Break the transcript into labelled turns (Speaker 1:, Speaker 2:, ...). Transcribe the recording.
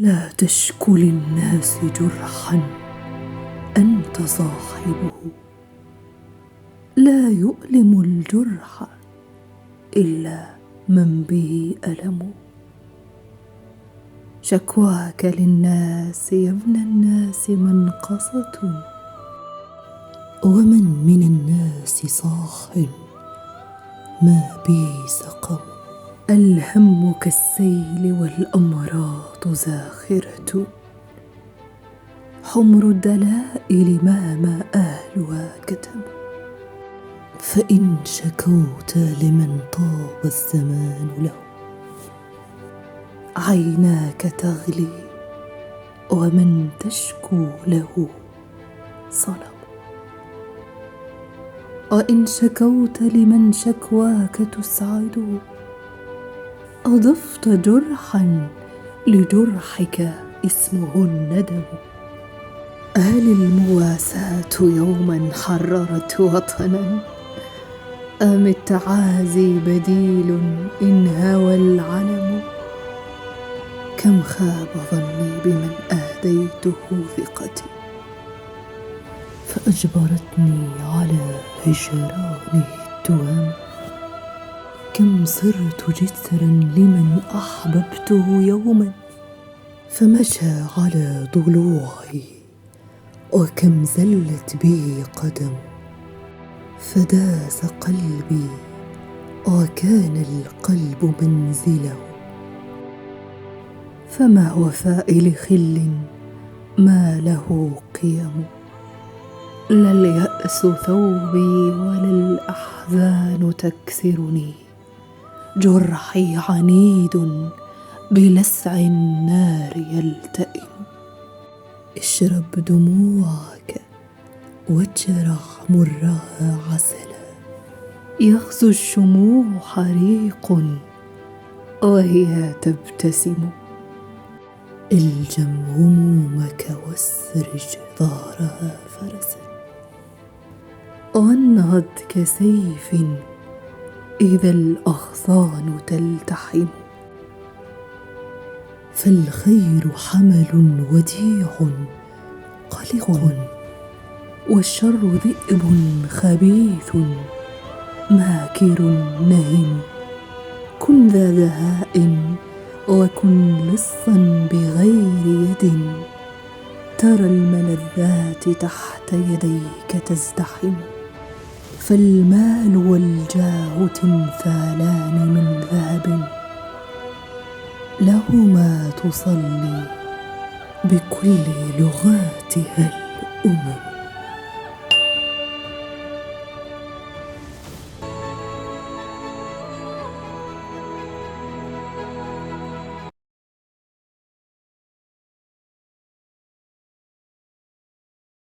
Speaker 1: لا تشك للناس جرحا أنت صاحبه، لا يؤلم الجرح إلا من به ألم. شكواك للناس يا ابن الناس منقصة، ومن من الناس صاح ما به سقم. الهم كالسيل والأمراض زاخرة، حمر الدلائل مهما أهلها كتموا. فإن شكوت لمن طاب الزمان له، عيناك تغلي ومن تشكو له صنم. وإن شكوت لمن شكواك تسعده، أضفت جرحا لجرحك اسمه الندم. هل المواساة يوما حررت وطنا، أم التعازي بديل إن هوى العلم؟ كم خاب ظني بمن آذيته ثقتي، فأجبرتني على هجرانه التهم. كم صرت جسرا لمن أحببته يوما، فمشى على ضلوعي، وكم زلت به قدم. فداس قلبي وكان القلب منزله، فما وفاء لخل ما له قيم. لا اليأس ثوبي ولا الأحزان تكسرني، جرحي عنيد بلسع النار يلتئم. اشرب دموعك واجرح مرها عسلا، يغزو الشموع حريق وهي تبتسم. الجم همومك واسرج ظهرها فرسا، وانهض كسيف إذا الأغصان تلتحم. فالخير حمل وديع قلق، والشر ذئب خبيث ماكر نهم. كن ذا دهاء وكن لصا بغير يد، ترى الملذات تحت يديك تزدحم. فالمال والجاه تمثالان من ذهب، لهما تصلي بكل لغاتها الأمم.